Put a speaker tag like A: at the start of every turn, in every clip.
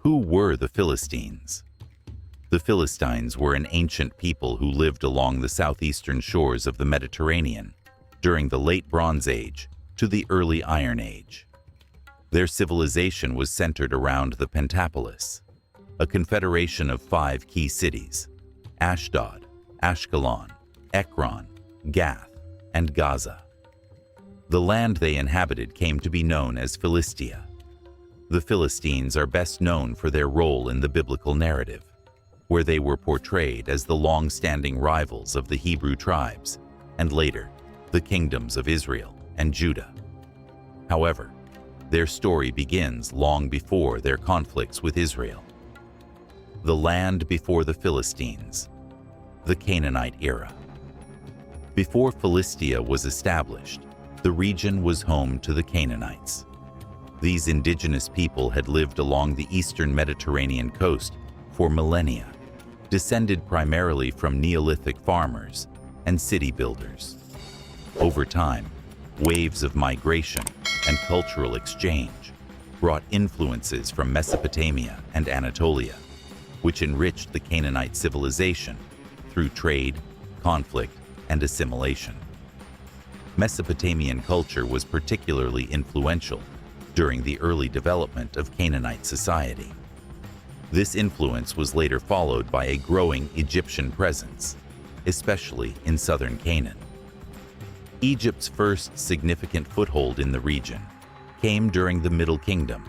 A: Who were the Philistines? The Philistines were an ancient people who lived along the southeastern shores of the Mediterranean during the Late Bronze Age to the Early Iron Age. Their civilization was centered around the Pentapolis, a confederation of 5 key cities: Ashdod, Ashkelon, Ekron, Gath, and Gaza. The land they inhabited came to be known as Philistia. The Philistines are best known for their role in the biblical narrative, where they were portrayed as the long-standing rivals of the Hebrew tribes, and later, the kingdoms of Israel and Judah. However, their story begins long before their conflicts with Israel. The land before the Philistines, the Canaanite era. Before Philistia was established, the region was home to the Canaanites. These indigenous people had lived along the eastern Mediterranean coast for millennia, descended primarily from Neolithic farmers and city builders. Over time, waves of migration and cultural exchange brought influences from Mesopotamia and Anatolia, which enriched the Canaanite civilization through trade, conflict, and assimilation. Mesopotamian culture was particularly influential during the early development of Canaanite society. This influence was later followed by a growing Egyptian presence, especially in southern Canaan. Egypt's first significant foothold in the region came during the Middle Kingdom,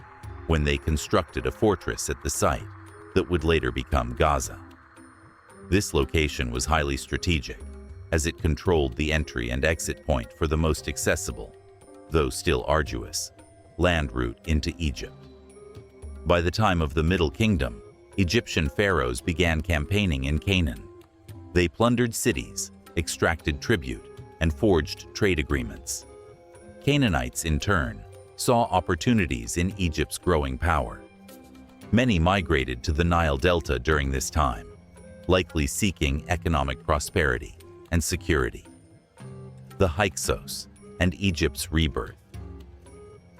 A: when they constructed a fortress at the site that would later become Gaza. This location was highly strategic, as it controlled the entry and exit point for the most accessible, though still arduous, land route into Egypt. By the time of the Middle Kingdom, Egyptian pharaohs began campaigning in Canaan. They plundered cities, extracted tribute, and forged trade agreements. Canaanites, in turn, saw opportunities in Egypt's growing power. Many migrated to the Nile Delta during this time, likely seeking economic prosperity and security. The Hyksos and Egypt's rebirth.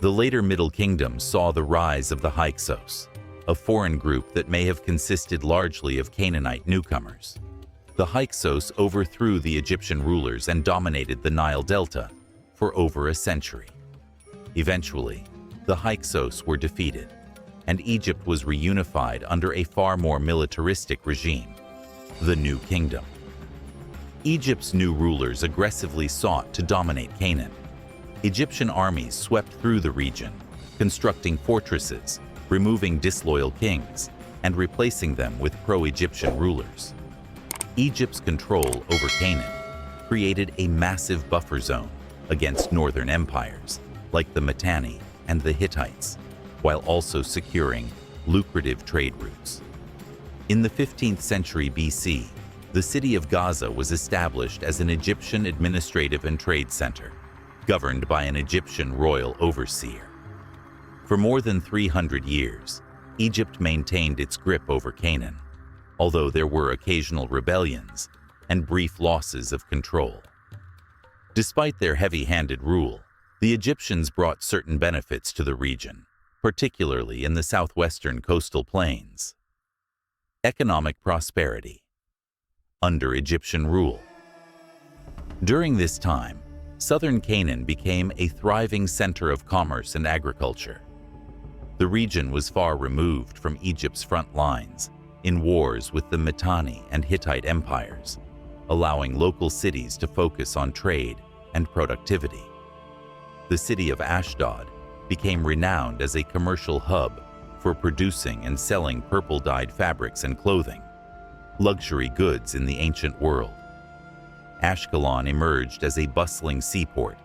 A: The later Middle Kingdom saw the rise of the Hyksos, a foreign group that may have consisted largely of Canaanite newcomers. The Hyksos overthrew the Egyptian rulers and dominated the Nile Delta for over a century. Eventually, the Hyksos were defeated, and Egypt was reunified under a far more militaristic regime, the New Kingdom. Egypt's new rulers aggressively sought to dominate Canaan. Egyptian armies swept through the region, constructing fortresses, removing disloyal kings, and replacing them with pro-Egyptian rulers. Egypt's control over Canaan created a massive buffer zone against northern empires like the Mitanni and the Hittites, while also securing lucrative trade routes. In the 15th century BC, the city of Gaza was established as an Egyptian administrative and trade center, governed by an Egyptian royal overseer. For more than 300 years, Egypt maintained its grip over Canaan, although there were occasional rebellions and brief losses of control. Despite their heavy-handed rule, the Egyptians brought certain benefits to the region, particularly in the southwestern coastal plains. Economic prosperity. Under Egyptian rule. During this time, southern Canaan became a thriving center of commerce and agriculture. The region was far removed from Egypt's front lines in wars with the Mitanni and Hittite empires, allowing local cities to focus on trade and productivity. The city of Ashdod became renowned as a commercial hub for producing and selling purple-dyed fabrics and clothing, luxury goods in the ancient world. Ashkelon emerged as a bustling seaport,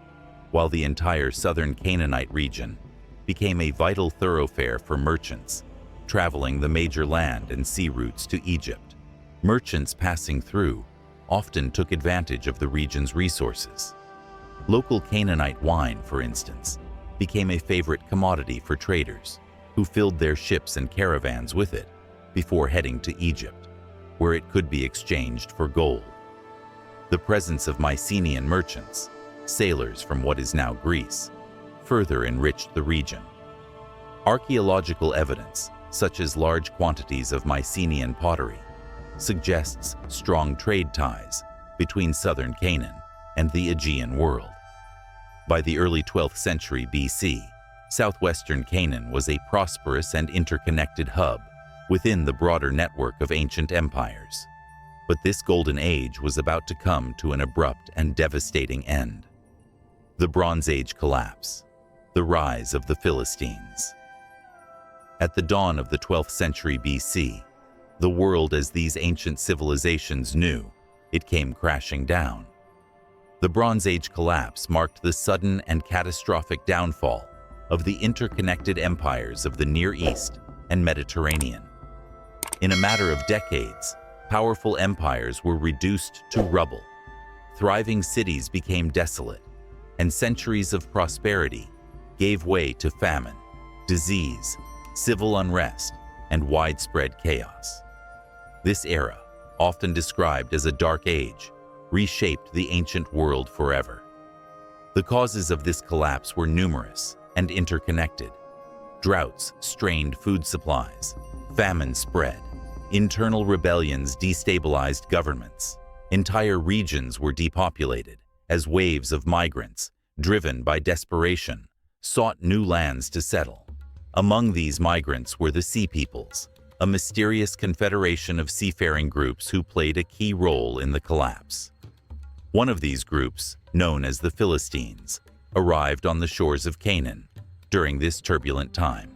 A: while the entire southern Canaanite region became a vital thoroughfare for merchants traveling the major land and sea routes to Egypt. Merchants passing through often took advantage of the region's resources. Local Canaanite wine, for instance, became a favorite commodity for traders, who filled their ships and caravans with it before heading to Egypt, where it could be exchanged for gold. The presence of Mycenaean merchants, sailors from what is now Greece, further enriched the region. Archaeological evidence, such as large quantities of Mycenaean pottery, suggests strong trade ties between southern Canaan and the Aegean world. By the early 12th century BC, southwestern Canaan was a prosperous and interconnected hub within the broader network of ancient empires. But this golden age was about to come to an abrupt and devastating end. The Bronze Age collapse, the rise of the Philistines. At the dawn of the 12th century BC, the world as these ancient civilizations knew, it came crashing down. The Bronze Age collapse marked the sudden and catastrophic downfall of the interconnected empires of the Near East and Mediterranean. In a matter of decades, powerful empires were reduced to rubble. Thriving cities became desolate, and centuries of prosperity gave way to famine, disease, civil unrest, and widespread chaos. This era, often described as a dark age, reshaped the ancient world forever. The causes of this collapse were numerous and interconnected. Droughts strained food supplies, famine spread, internal rebellions destabilized governments, entire regions were depopulated as waves of migrants, driven by desperation, sought new lands to settle. Among these migrants were the Sea Peoples, a mysterious confederation of seafaring groups who played a key role in the collapse. One of these groups, known as the Philistines, arrived on the shores of Canaan during this turbulent time.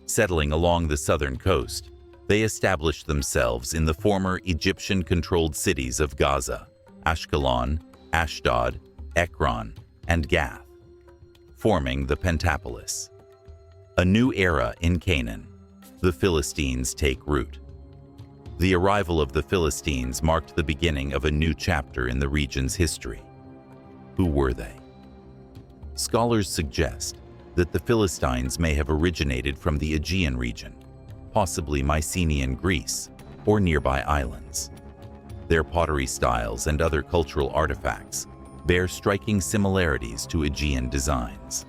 A: Settling along the southern coast, they established themselves in the former Egyptian-controlled cities of Gaza, Ashkelon, Ashdod, Ekron, and Gath, forming the Pentapolis. A new era in Canaan. The Philistines take root. The arrival of the Philistines marked the beginning of a new chapter in the region's history. Who were they? Scholars suggest that the Philistines may have originated from the Aegean region, possibly Mycenaean Greece or nearby islands. Their pottery styles and other cultural artifacts bear striking similarities to Aegean designs.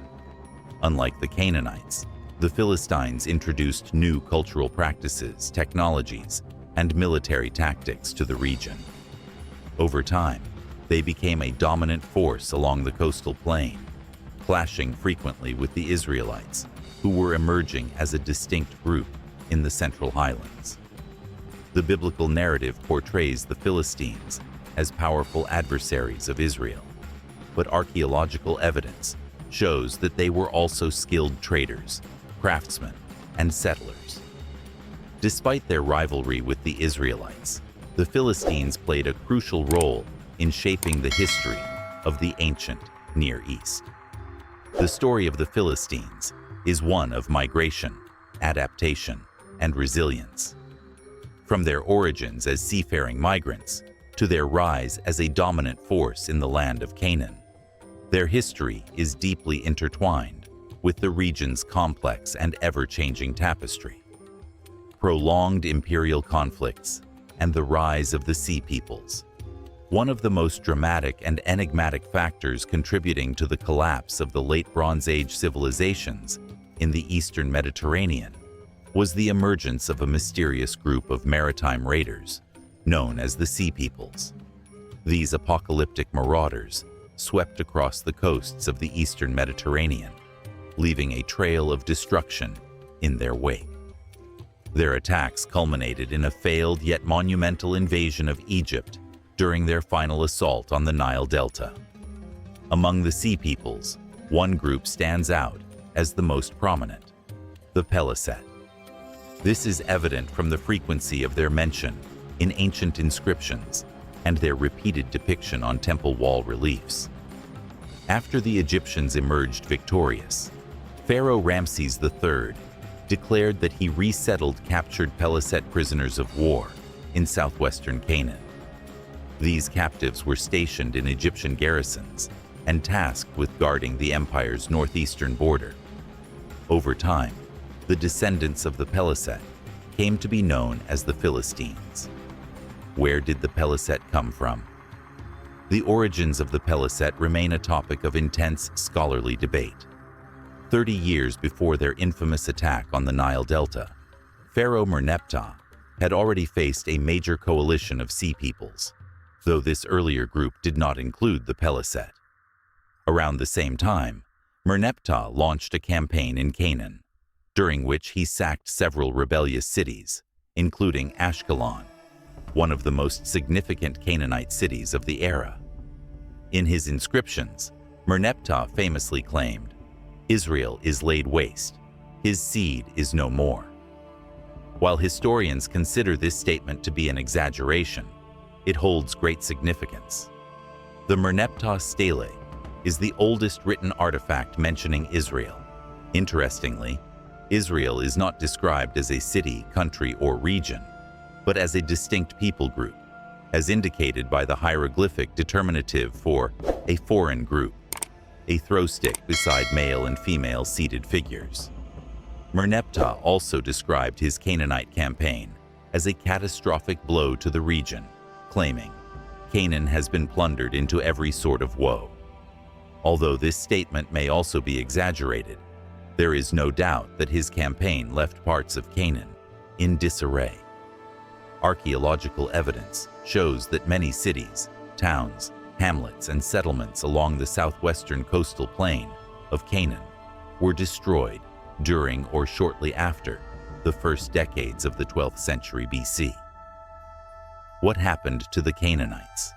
A: Unlike the Canaanites, the Philistines introduced new cultural practices, technologies, and military tactics to the region. Over time, they became a dominant force along the coastal plain, clashing frequently with the Israelites, who were emerging as a distinct group in the Central Highlands. The biblical narrative portrays the Philistines as powerful adversaries of Israel, but archaeological evidence shows that they were also skilled traders, craftsmen, and settlers. Despite their rivalry with the Israelites, the Philistines played a crucial role in shaping the history of the ancient Near East. The story of the Philistines is one of migration, adaptation, and resilience. From their origins as seafaring migrants to their rise as a dominant force in the land of Canaan, their history is deeply intertwined with the region's complex and ever-changing tapestry. Prolonged imperial conflicts and the rise of the Sea Peoples. One of the most dramatic and enigmatic factors contributing to the collapse of the late Bronze Age civilizations in the Eastern Mediterranean was the emergence of a mysterious group of maritime raiders known as the Sea Peoples. These apocalyptic marauders swept across the coasts of the Eastern Mediterranean, leaving a trail of destruction in their wake. Their attacks culminated in a failed yet monumental invasion of Egypt during their final assault on the Nile Delta. Among the Sea Peoples, one group stands out as the most prominent: the Peliset. This is evident from the frequency of their mention in ancient inscriptions and their repeated depiction on temple wall reliefs. After the Egyptians emerged victorious, Pharaoh Ramses III declared that he resettled captured Peliset prisoners of war in southwestern Canaan. These captives were stationed in Egyptian garrisons and tasked with guarding the empire's northeastern border. Over time, the descendants of the Peliset came to be known as the Philistines. Where did the Peliset come from? The origins of the Peliset remain a topic of intense scholarly debate. 30 years before their infamous attack on the Nile Delta, Pharaoh Merneptah had already faced a major coalition of sea peoples, though this earlier group did not include the Peliset. Around the same time, Merneptah launched a campaign in Canaan, during which he sacked several rebellious cities, including Ashkelon, one of the most significant Canaanite cities of the era. In his inscriptions, Merneptah famously claimed, "Israel is laid waste, his seed is no more." While historians consider this statement to be an exaggeration, it holds great significance. The Merneptah Stele is the oldest written artifact mentioning Israel. Interestingly, Israel is not described as a city, country, or region, but as a distinct people group, as indicated by the hieroglyphic determinative for a foreign group, a throw stick beside male and female seated figures. Merneptah also described his Canaanite campaign as a catastrophic blow to the region, claiming, "Canaan has been plundered into every sort of woe." Although this statement may also be exaggerated, there is no doubt that his campaign left parts of Canaan in disarray. Archaeological evidence shows that many cities, towns, hamlets, and settlements along the southwestern coastal plain of Canaan were destroyed during or shortly after the first decades of the 12th century BC. What happened to the Canaanites?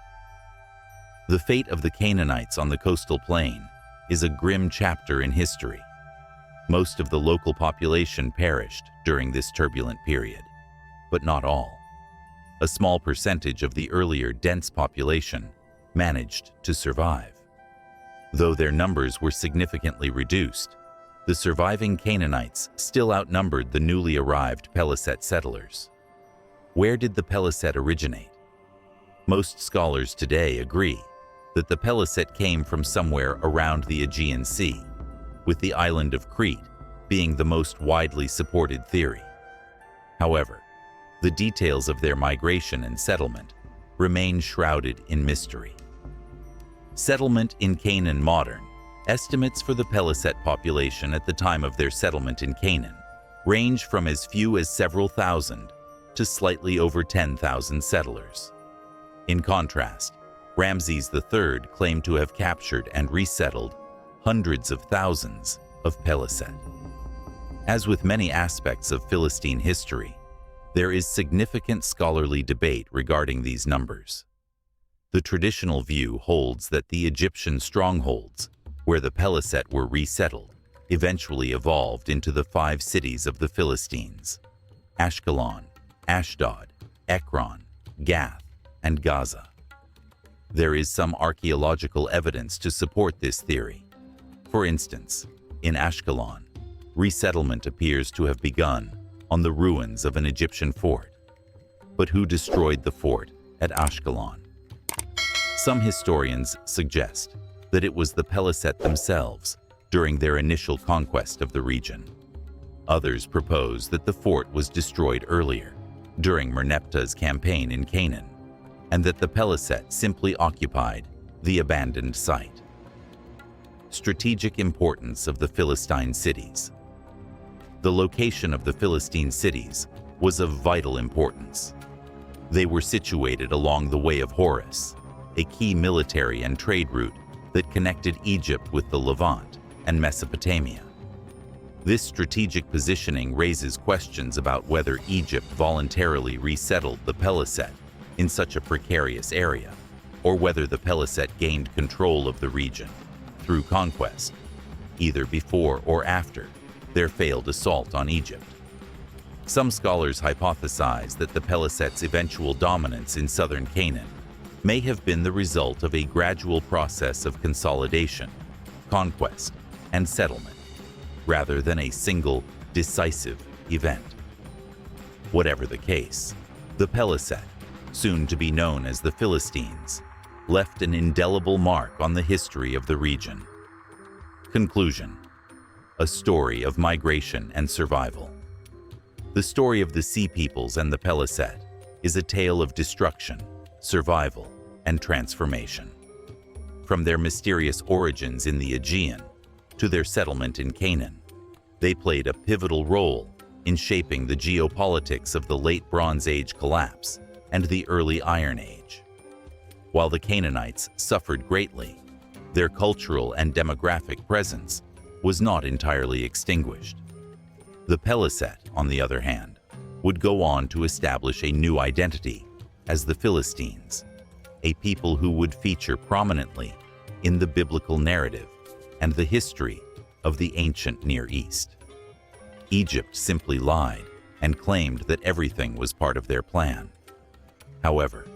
A: The fate of the Canaanites on the coastal plain is a grim chapter in history. Most of the local population perished during this turbulent period, but not all. A small percentage of the earlier dense population managed to survive. Though their numbers were significantly reduced, the surviving Canaanites still outnumbered the newly arrived Peliset settlers. Where did the Peliset originate? Most scholars today agree that the Peliset came from somewhere around the Aegean Sea, with the island of Crete being the most widely supported theory. However, the details of their migration and settlement remain shrouded in mystery. Settlement in Canaan modern. Estimates for the Peliset population at the time of their settlement in Canaan range from as few as several thousand to slightly over 10,000 settlers. In contrast, Ramses III claimed to have captured and resettled hundreds of thousands of Peliset. As with many aspects of Philistine history, there is significant scholarly debate regarding these numbers. The traditional view holds that the Egyptian strongholds, where the Peliset were resettled, eventually evolved into the 5 cities of the Philistines: Ashkelon, Ashdod, Ekron, Gath, and Gaza. There is some archaeological evidence to support this theory. For instance, in Ashkelon, resettlement appears to have begun on the ruins of an Egyptian fort. But who destroyed the fort at Ashkelon? Some historians suggest that it was the Peliset themselves during their initial conquest of the region. Others propose that the fort was destroyed earlier, during Merneptah's campaign in Canaan, and that the Peliset simply occupied the abandoned site. Strategic importance of the Philistine cities. The location of the Philistine cities was of vital importance. They were situated along the Way of Horus, a key military and trade route that connected Egypt with the Levant and Mesopotamia. This strategic positioning raises questions about whether Egypt voluntarily resettled the Peliset in such a precarious area, or whether the Peliset gained control of the region through conquest, either before or after their failed assault on Egypt. Some scholars hypothesize that the Peliset's eventual dominance in southern Canaan may have been the result of a gradual process of consolidation, conquest, and settlement, rather than a single, decisive event. Whatever the case, the Peliset, soon to be known as the Philistines, left an indelible mark on the history of the region. Conclusion: a story of migration and survival. The story of the Sea Peoples and the Peliset is a tale of destruction, survival, and transformation. From their mysterious origins in the Aegean to their settlement in Canaan, they played a pivotal role in shaping the geopolitics of the Late Bronze Age collapse and the early Iron Age. While the Canaanites suffered greatly, their cultural and demographic presence was not entirely extinguished. The Peliset, on the other hand, would go on to establish a new identity as the Philistines, a people who would feature prominently in the biblical narrative and the history of the ancient Near East. Egypt simply lied and claimed that everything was part of their plan. However,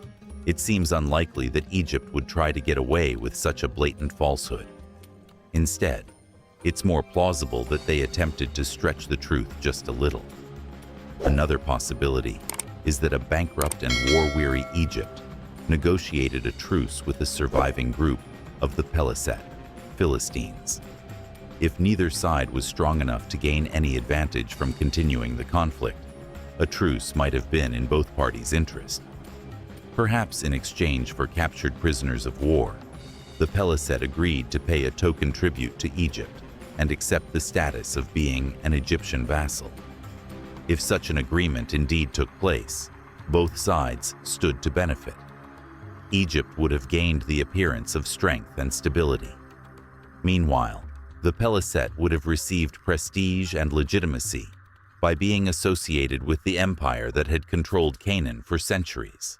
A: it seems unlikely that Egypt would try to get away with such a blatant falsehood. Instead, it's more plausible that they attempted to stretch the truth just a little. Another possibility is that a bankrupt and war-weary Egypt negotiated a truce with the surviving group of the Peliset, Philistines. If neither side was strong enough to gain any advantage from continuing the conflict, a truce might have been in both parties' interest. Perhaps in exchange for captured prisoners of war, the Peliset agreed to pay a token tribute to Egypt and accept the status of being an Egyptian vassal. If such an agreement indeed took place, both sides stood to benefit. Egypt would have gained the appearance of strength and stability. Meanwhile, the Peliset would have received prestige and legitimacy by being associated with the empire that had controlled Canaan for centuries.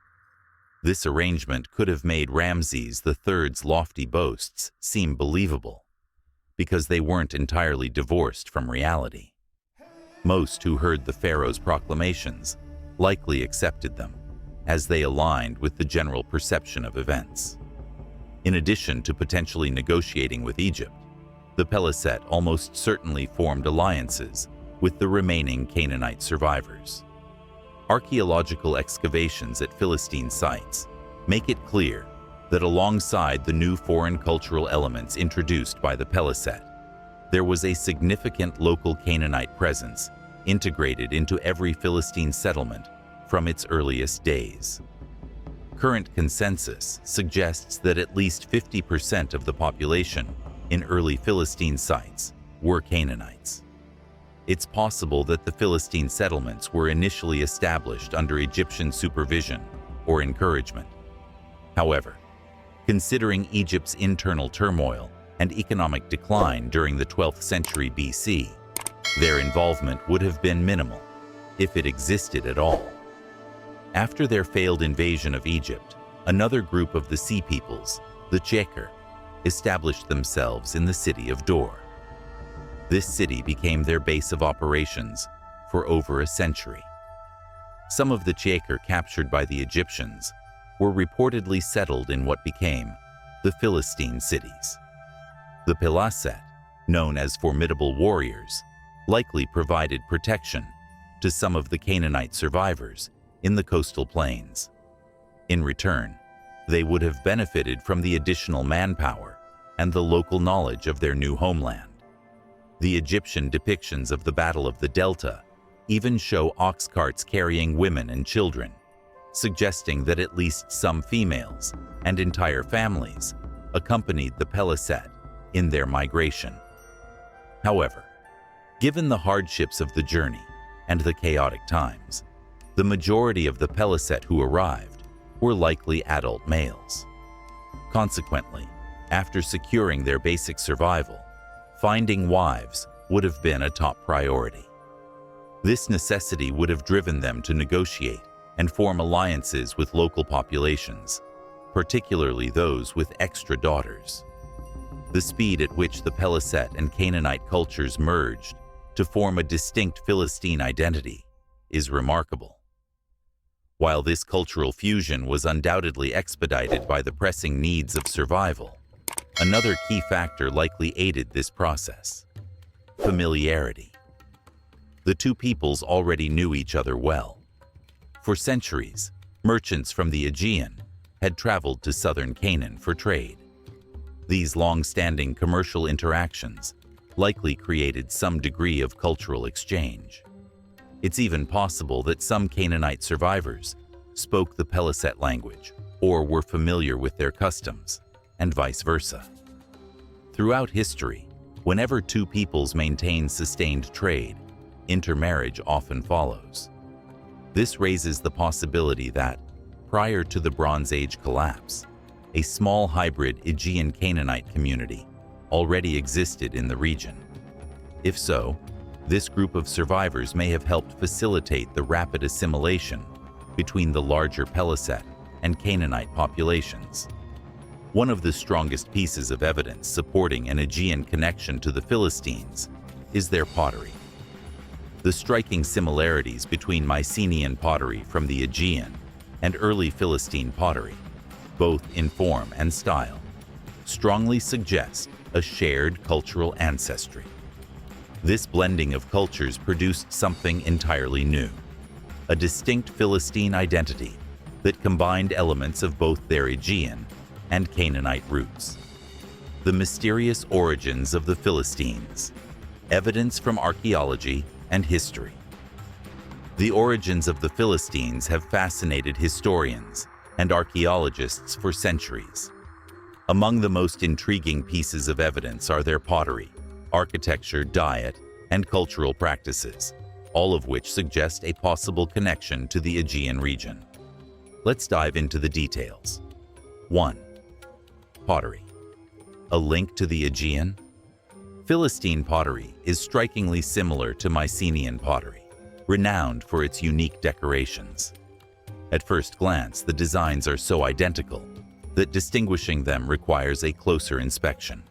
A: This arrangement could have made Ramses III's lofty boasts seem believable, because they weren't entirely divorced from reality. Most who heard the pharaoh's proclamations likely accepted them, as they aligned with the general perception of events. In addition to potentially negotiating with Egypt, the Peliset almost certainly formed alliances with the remaining Canaanite survivors. Archaeological excavations at Philistine sites make it clear that alongside the new foreign cultural elements introduced by the Peliset, there was a significant local Canaanite presence integrated into every Philistine settlement from its earliest days. Current consensus suggests that at least 50% of the population in early Philistine sites were Canaanites. It's possible that the Philistine settlements were initially established under Egyptian supervision or encouragement. However, considering Egypt's internal turmoil and economic decline during the 12th century BC, their involvement would have been minimal, if it existed at all. After their failed invasion of Egypt, another group of the Sea Peoples, the Cheker, established themselves in the city of Dor. This city became their base of operations for over a century. Some of the Cheker captured by the Egyptians were reportedly settled in what became the Philistine cities. The Peliset, known as formidable warriors, likely provided protection to some of the Canaanite survivors in the coastal plains. In return, they would have benefited from the additional manpower and the local knowledge of their new homeland. The Egyptian depictions of the Battle of the Delta even show ox carts carrying women and children, suggesting that at least some females and entire families accompanied the Peliset in their migration. However, given the hardships of the journey and the chaotic times, the majority of the Peliset who arrived were likely adult males. Consequently, after securing their basic survival, finding wives would have been a top priority. This necessity would have driven them to negotiate and form alliances with local populations, particularly those with extra daughters. The speed at which the Peliset and Canaanite cultures merged to form a distinct Philistine identity is remarkable. While this cultural fusion was undoubtedly expedited by the pressing needs of survival, another key factor likely aided this process: familiarity. The two peoples already knew each other well. For centuries, merchants from the Aegean had traveled to southern Canaan for trade. These long-standing commercial interactions likely created some degree of cultural exchange. It's even possible that some Canaanite survivors spoke the Peliset language or were familiar with their customs, and vice versa. Throughout history, whenever two peoples maintained sustained trade, intermarriage often follows. This raises the possibility that, prior to the Bronze Age collapse, a small hybrid Aegean Canaanite community already existed in the region. If so, this group of survivors may have helped facilitate the rapid assimilation between the larger Peliset and Canaanite populations. One of the strongest pieces of evidence supporting an Aegean connection to the Philistines is their pottery. The striking similarities between Mycenaean pottery from the Aegean and early Philistine pottery, both in form and style, strongly suggest a shared cultural ancestry. This blending of cultures produced something entirely new, a distinct Philistine identity that combined elements of both their Aegean and Canaanite roots. The mysterious origins of the Philistines, evidence from archaeology and history. The origins of the Philistines have fascinated historians and archaeologists for centuries. Among the most intriguing pieces of evidence are their pottery, architecture, diet, and cultural practices, all of which suggest a possible connection to the Aegean region. Let's dive into the details. 1. Pottery. A link to the Aegean? Philistine pottery is strikingly similar to Mycenaean pottery, renowned for its unique decorations. At first glance, the designs are so identical that distinguishing them requires a closer inspection.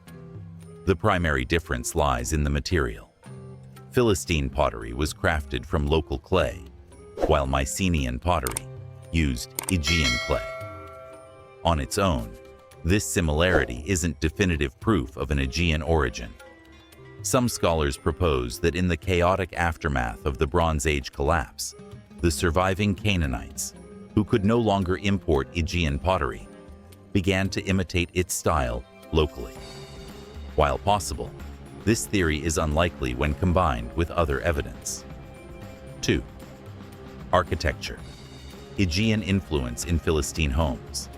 A: The primary difference lies in the material. Philistine pottery was crafted from local clay, while Mycenaean pottery used Aegean clay. On its own, this similarity isn't definitive proof of an Aegean origin. Some scholars propose that in the chaotic aftermath of the Bronze Age collapse, the surviving Canaanites, who could no longer import Aegean pottery, began to imitate its style locally. While possible, this theory is unlikely when combined with other evidence. 2. Architecture. Aegean influence in Philistine homes.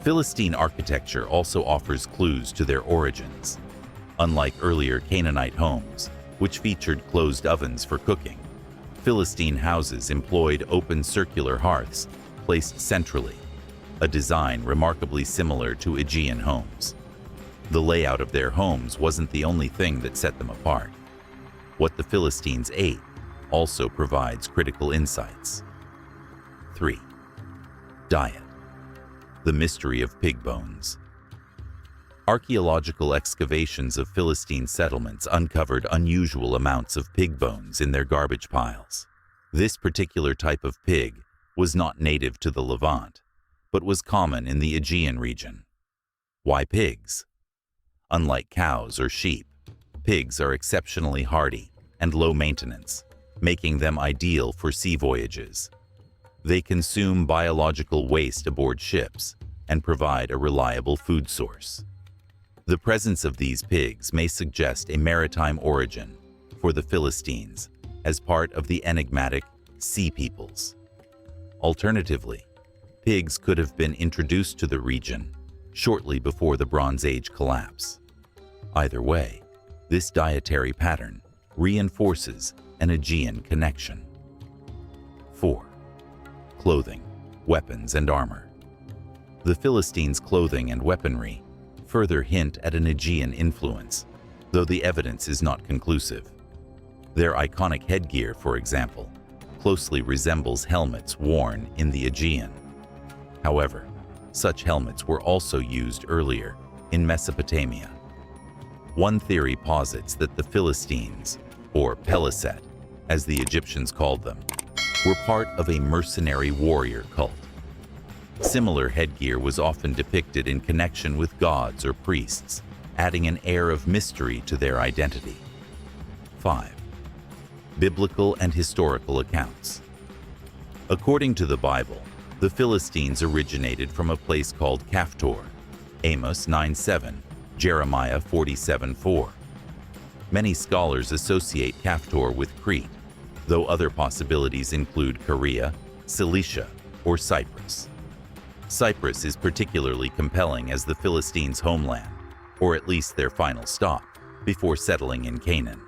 A: Philistine architecture also offers clues to their origins. Unlike earlier Canaanite homes, which featured closed ovens for cooking, Philistine houses employed open circular hearths placed centrally, a design remarkably similar to Aegean homes. The layout of their homes wasn't the only thing that set them apart. What the Philistines ate also provides critical insights. 3. Diet. The mystery of pig bones. Archaeological excavations of Philistine settlements uncovered unusual amounts of pig bones in their garbage piles. This particular type of pig was not native to the Levant, but was common in the Aegean region. Why pigs? Unlike cows or sheep, pigs are exceptionally hardy and low maintenance, making them ideal for sea voyages. They consume biological waste aboard ships and provide a reliable food source. The presence of these pigs may suggest a maritime origin for the Philistines as part of the enigmatic Sea Peoples. Alternatively, pigs could have been introduced to the region shortly before the Bronze Age collapse. Either way, this dietary pattern reinforces an Aegean connection. 4. Clothing, weapons, and armor. The Philistines' clothing and weaponry further hint at an Aegean influence, though the evidence is not conclusive. Their iconic headgear, for example, closely resembles helmets worn in the Aegean. However, such helmets were also used earlier in Mesopotamia. One theory posits that the Philistines, or Peliset, as the Egyptians called them, were part of a mercenary warrior cult. Similar headgear was often depicted in connection with gods or priests, adding an air of mystery to their identity. 5. Biblical and historical accounts. According to the Bible, the Philistines originated from a place called Caphtor, Amos 9:7, Jeremiah 47:4. Many scholars associate Caphtor with Crete, though other possibilities include Caria, Cilicia, or Cyprus. Cyprus is particularly compelling as the Philistines' homeland, or at least their final stop, before settling in Canaan.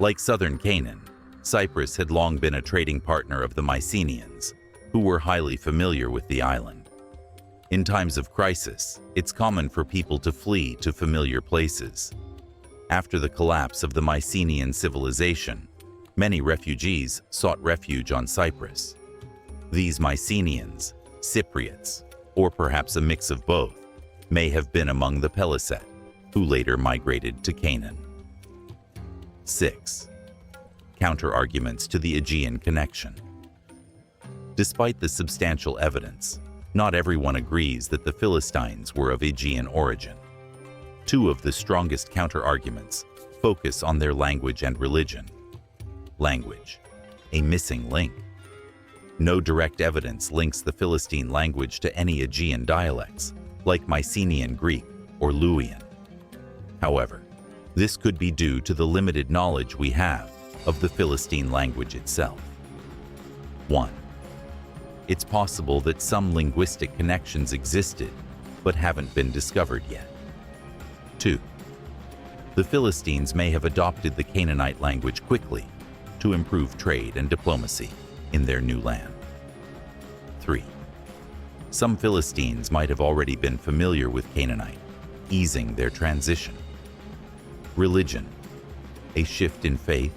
A: Like southern Canaan, Cyprus had long been a trading partner of the Mycenaeans, who were highly familiar with the island. In times of crisis, it's common for people to flee to familiar places. After the collapse of the Mycenaean civilization, many refugees sought refuge on Cyprus. These Mycenaeans, Cypriots, or perhaps a mix of both, may have been among the Peliset, who later migrated to Canaan. 6. Counter-arguments to the Aegean connection. Despite the substantial evidence, not everyone agrees that the Philistines were of Aegean origin. Two of the strongest counter-arguments focus on their language and religion. Language, a missing link. No direct evidence links the Philistine language to any Aegean dialects, like Mycenaean Greek or Luwian. However, this could be due to the limited knowledge we have of the Philistine language itself. 1. It's possible that some linguistic connections existed but haven't been discovered yet. 2. The Philistines may have adopted the Canaanite language quickly to improve trade and diplomacy in their new land. 3. Some Philistines might have already been familiar with Canaanite, easing their transition. Religion, a shift in faith.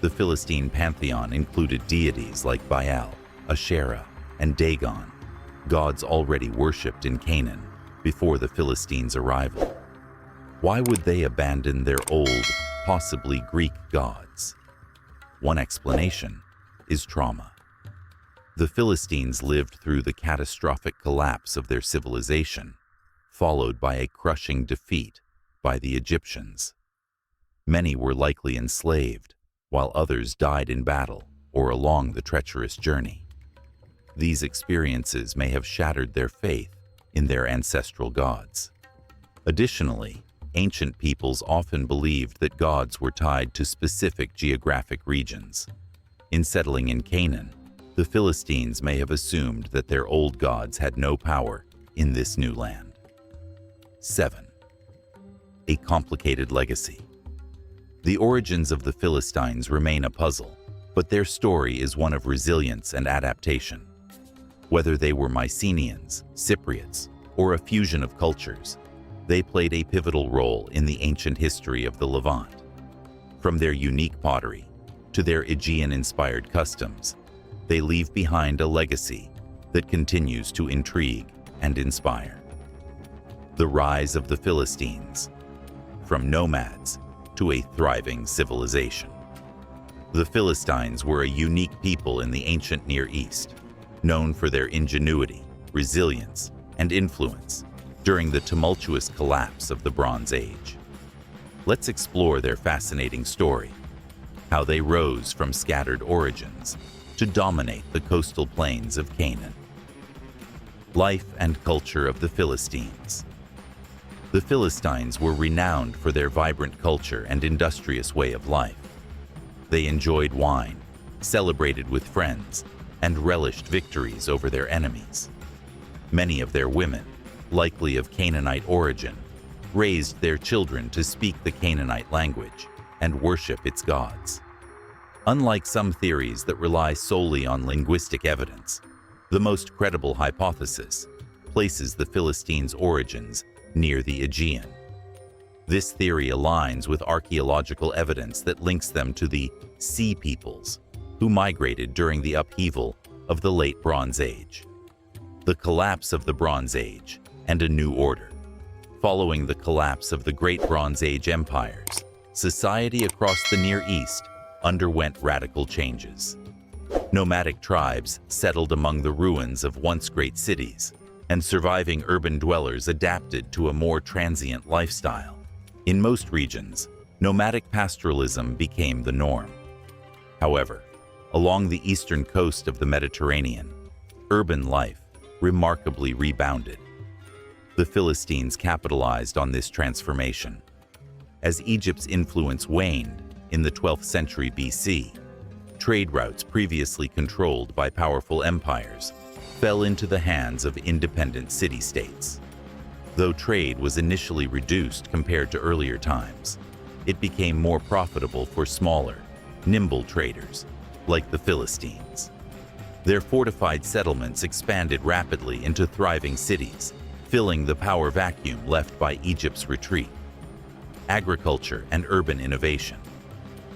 A: The Philistine pantheon included deities like Baal, Asherah, and Dagon, gods already worshipped in Canaan before the Philistines' arrival. Why would they abandon their old, possibly Greek gods? One explanation is trauma. The Philistines lived through the catastrophic collapse of their civilization, followed by a crushing defeat by the Egyptians. Many were likely enslaved, while others died in battle or along the treacherous journey. These experiences may have shattered their faith in their ancestral gods. Additionally, ancient peoples often believed that gods were tied to specific geographic regions. In settling in Canaan, the Philistines may have assumed that their old gods had no power in this new land. 7. A complicated legacy. The origins of the Philistines remain a puzzle, but their story is one of resilience and adaptation. Whether they were Mycenaeans, Cypriots, or a fusion of cultures, they played a pivotal role in the ancient history of the Levant. From their unique pottery to their Aegean-inspired customs, they leave behind a legacy that continues to intrigue and inspire. The rise of the Philistines, from nomads to a thriving civilization. The Philistines were a unique people in the ancient Near East, known for their ingenuity, resilience, and influence during the tumultuous collapse of the Bronze Age. Let's explore their fascinating story, how they rose from scattered origins to dominate the coastal plains of Canaan. Life and culture of the Philistines. The Philistines were renowned for their vibrant culture and industrious way of life. They enjoyed wine, celebrated with friends, and relished victories over their enemies. Many of their women, likely of Canaanite origin, raised their children to speak the Canaanite language and worship its gods. Unlike some theories that rely solely on linguistic evidence, the most credible hypothesis places the Philistines' origins near the Aegean. This theory aligns with archaeological evidence that links them to the Sea Peoples, who migrated during the upheaval of the Late Bronze Age. The collapse of the Bronze Age and a new order. Following the collapse of the Great Bronze Age empires, society across the Near East underwent radical changes. Nomadic tribes settled among the ruins of once great cities, and surviving urban dwellers adapted to a more transient lifestyle. In most regions, nomadic pastoralism became the norm. However, along the eastern coast of the Mediterranean, urban life remarkably rebounded. The Philistines capitalized on this transformation. As Egypt's influence waned in the 12th century BC, trade routes previously controlled by powerful empires fell into the hands of independent city-states. Though trade was initially reduced compared to earlier times, it became more profitable for smaller, nimble traders, like the Philistines. Their fortified settlements expanded rapidly into thriving cities, filling the power vacuum left by Egypt's retreat. Agriculture and urban innovation.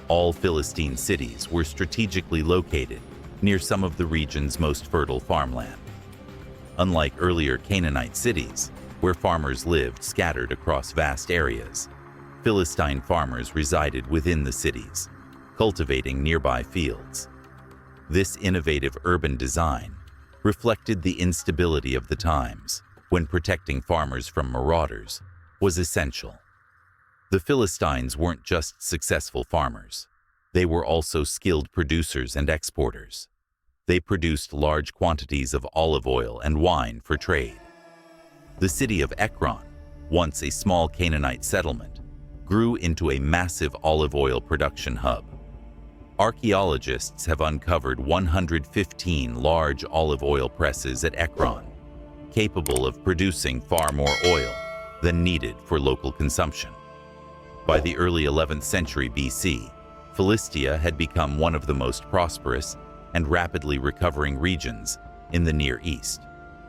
A: All Philistine cities were strategically located near some of the region's most fertile farmland. Unlike earlier Canaanite cities, where farmers lived scattered across vast areas, Philistine farmers resided within the cities, cultivating nearby fields. This innovative urban design reflected the instability of the times, when protecting farmers from marauders was essential. The Philistines weren't just successful farmers. They were also skilled producers and exporters. They produced large quantities of olive oil and wine for trade. The city of Ekron, once a small Canaanite settlement, grew into a massive olive oil production hub. Archaeologists have uncovered 115 large olive oil presses at Ekron, capable of producing far more oil than needed for local consumption. By the early 11th century BC, Philistia had become one of the most prosperous and rapidly recovering regions in the Near East,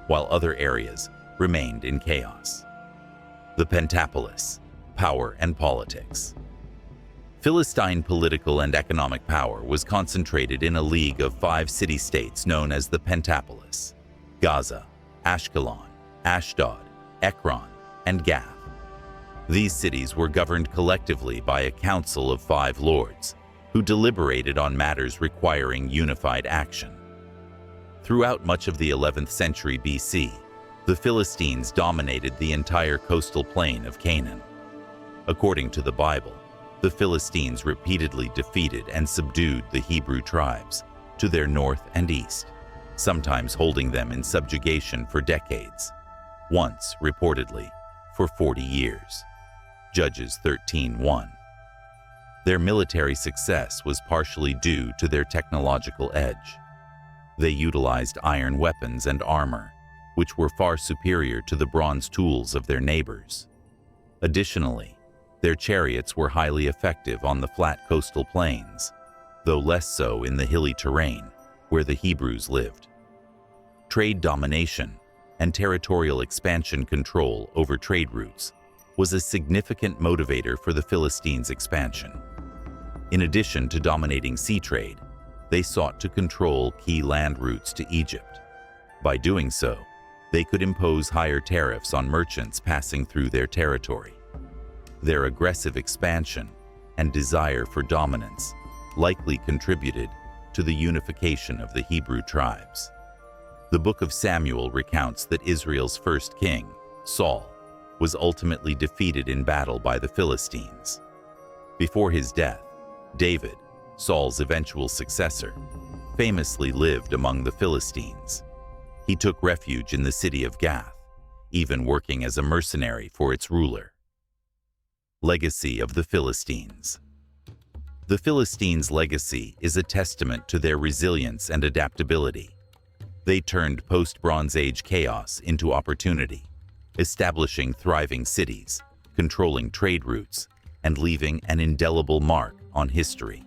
A: while other areas remained in chaos. The Pentapolis, power and politics. Philistine political and economic power was concentrated in a league of 5 city-states known as the Pentapolis: Gaza, Ashkelon, Ashdod, Ekron, and Gath. These cities were governed collectively by a council of 5 lords, who deliberated on matters requiring unified action. Throughout much of the 11th century BC, the Philistines dominated the entire coastal plain of Canaan. According to the Bible, the Philistines repeatedly defeated and subdued the Hebrew tribes to their north and east, sometimes holding them in subjugation for decades, once, reportedly, for 40 years. Judges 13:1. Their military success was partially due to their technological edge. They utilized iron weapons and armor, which were far superior to the bronze tools of their neighbors. Additionally, their chariots were highly effective on the flat coastal plains, though less so in the hilly terrain where the Hebrews lived. Trade domination and territorial expansion control over trade routes was a significant motivator for the Philistines' expansion. In addition to dominating sea trade, they sought to control key land routes to Egypt. By doing so, they could impose higher tariffs on merchants passing through their territory. Their aggressive expansion and desire for dominance likely contributed to the unification of the Hebrew tribes. The book of Samuel recounts that Israel's first king, Saul, was ultimately defeated in battle by the Philistines. Before his death, David, Saul's eventual successor, famously lived among the Philistines. He took refuge in the city of Gath, even working as a mercenary for its ruler. Legacy of the Philistines. The Philistines' legacy is a testament to their resilience and adaptability. They turned post-Bronze Age chaos into opportunity, establishing thriving cities, controlling trade routes, and leaving an indelible mark on history.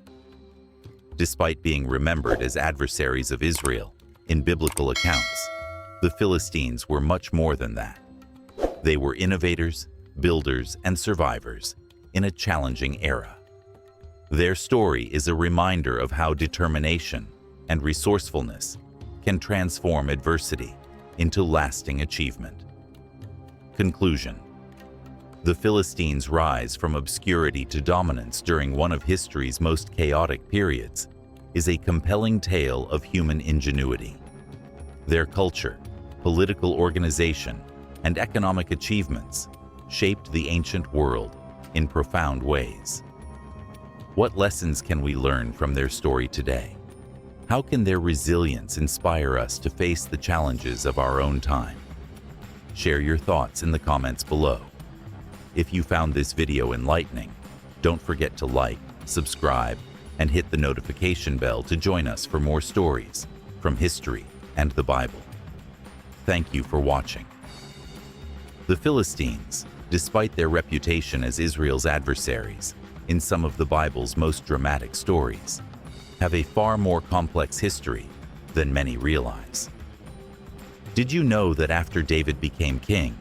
A: Despite being remembered as adversaries of Israel in biblical accounts, the Philistines were much more than that. They were innovators, builders, and survivors in a challenging era. Their story is a reminder of how determination and resourcefulness can transform adversity into lasting achievement. Conclusion. The Philistines' rise from obscurity to dominance during one of history's most chaotic periods is a compelling tale of human ingenuity. Their culture, political organization, and economic achievements shaped the ancient world in profound ways. What lessons can we learn from their story today? How can their resilience inspire us to face the challenges of our own time? Share your thoughts in the comments below. If you found this video enlightening, don't forget to like, subscribe, and hit the notification bell to join us for more stories from history and the Bible. Thank you for watching. The Philistines, despite their reputation as Israel's adversaries, in some of the Bible's most dramatic stories, have a far more complex history than many realize. Did you know that after David became king,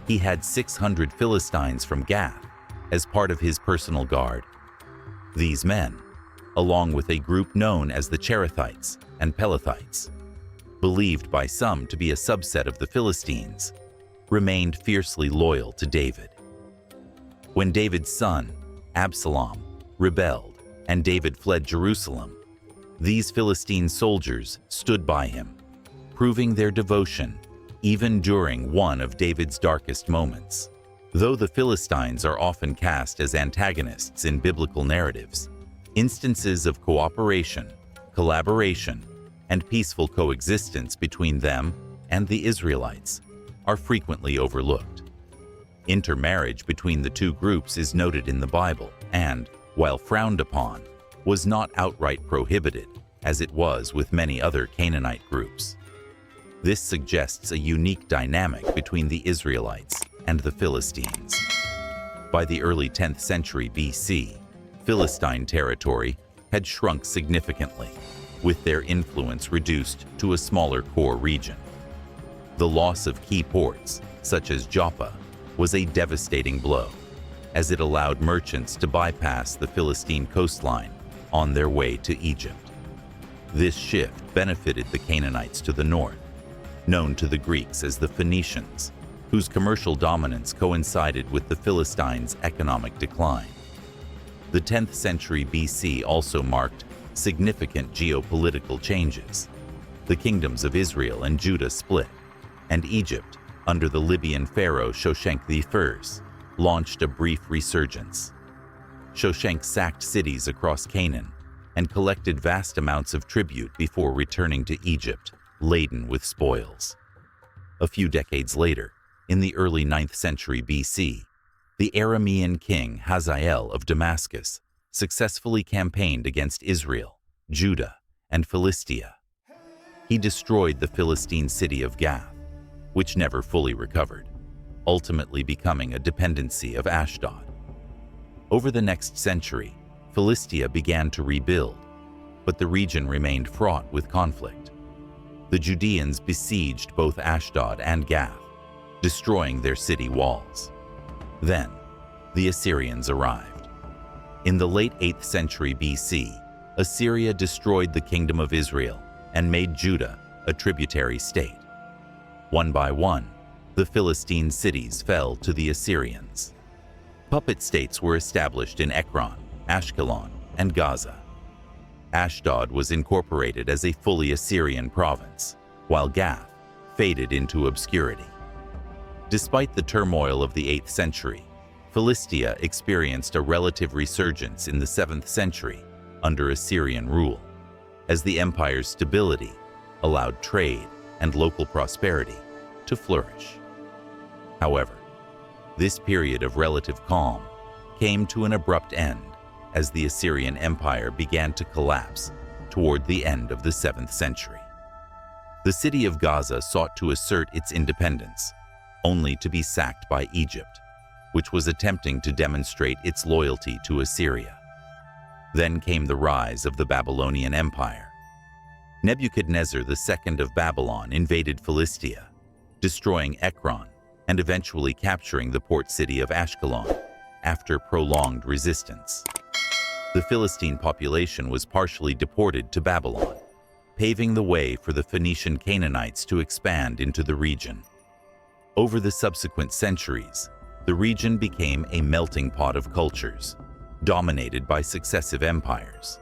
A: he had 600 Philistines from Gath as part of his personal guard? These men, along with a group known as the Cherethites and Pelethites, believed by some to be a subset of the Philistines, remained fiercely loyal to David. When David's son, Absalom, rebelled and David fled Jerusalem, these Philistine soldiers stood by him, proving their devotion even during one of David's darkest moments. Though the Philistines are often cast as antagonists in biblical narratives, instances of cooperation, collaboration, and peaceful coexistence between them and the Israelites are frequently overlooked. Intermarriage between the two groups is noted in the Bible and, while frowned upon, was not outright prohibited, as it was with many other Canaanite groups. This suggests a unique dynamic between the Israelites and the Philistines. By the early 10th century BC, Philistine territory had shrunk significantly, with their influence reduced to a smaller core region. The loss of key ports, such as Joppa, was a devastating blow, as it allowed merchants to bypass the Philistine coastline on their way to Egypt. This shift benefited the Canaanites to the north, known to the Greeks as the Phoenicians, whose commercial dominance coincided with the Philistines' economic decline. The 10th century BC also marked significant geopolitical changes. The kingdoms of Israel and Judah split, and Egypt, under the Libyan pharaoh Shoshenq I, launched a brief resurgence. Shoshenq sacked cities across Canaan and collected vast amounts of tribute before returning to Egypt, laden with spoils. A few decades later, in the early 9th century BC, the Aramean king Hazael of Damascus successfully campaigned against Israel, Judah, and Philistia. He destroyed the Philistine city of Gath, which never fully recovered, ultimately becoming a dependency of Ashdod. Over the next century, Philistia began to rebuild, but the region remained fraught with conflict. The Judeans besieged both Ashdod and Gath, destroying their city walls. Then, the Assyrians arrived. In the late 8th century BC, Assyria destroyed the kingdom of Israel and made Judah a tributary state. One by one, the Philistine cities fell to the Assyrians. Puppet states were established in Ekron, Ashkelon, and Gaza. Ashdod was incorporated as a fully Assyrian province, while Gath faded into obscurity. Despite the turmoil of the 8th century, Philistia experienced a relative resurgence in the 7th century under Assyrian rule, as the empire's stability allowed trade and local prosperity to flourish. However, this period of relative calm came to an abrupt end as the Assyrian Empire began to collapse toward the end of the 7th century. The city of Gaza sought to assert its independence, only to be sacked by Egypt, which was attempting to demonstrate its loyalty to Assyria. Then came the rise of the Babylonian Empire. Nebuchadnezzar II of Babylon invaded Philistia, destroying Ekron and eventually capturing the port city of Ashkelon after prolonged resistance. The Philistine population was partially deported to Babylon, paving the way for the Phoenician Canaanites to expand into the region. Over the subsequent centuries, the region became a melting pot of cultures, dominated by successive empires.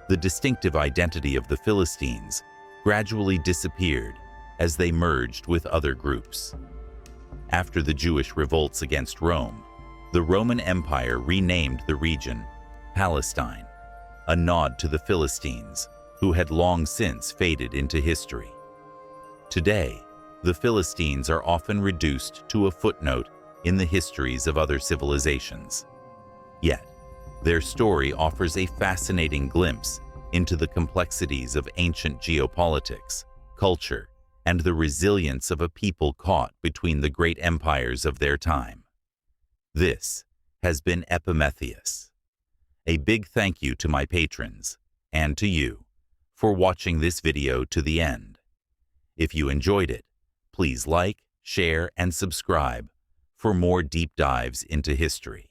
A: The distinctive identity of the Philistines gradually disappeared as they merged with other groups. After the Jewish revolts against Rome, the Roman Empire renamed the region Palestine, a nod to the Philistines, who had long since faded into history. Today, the Philistines are often reduced to a footnote in the histories of other civilizations. Yet, their story offers a fascinating glimpse into the complexities of ancient geopolitics, culture, and the resilience of a people caught between the great empires of their time. This has been Epimetheus. A big thank you to my patrons, and to you, for watching this video to the end. If you enjoyed it, please like, share, and subscribe for more deep dives into history.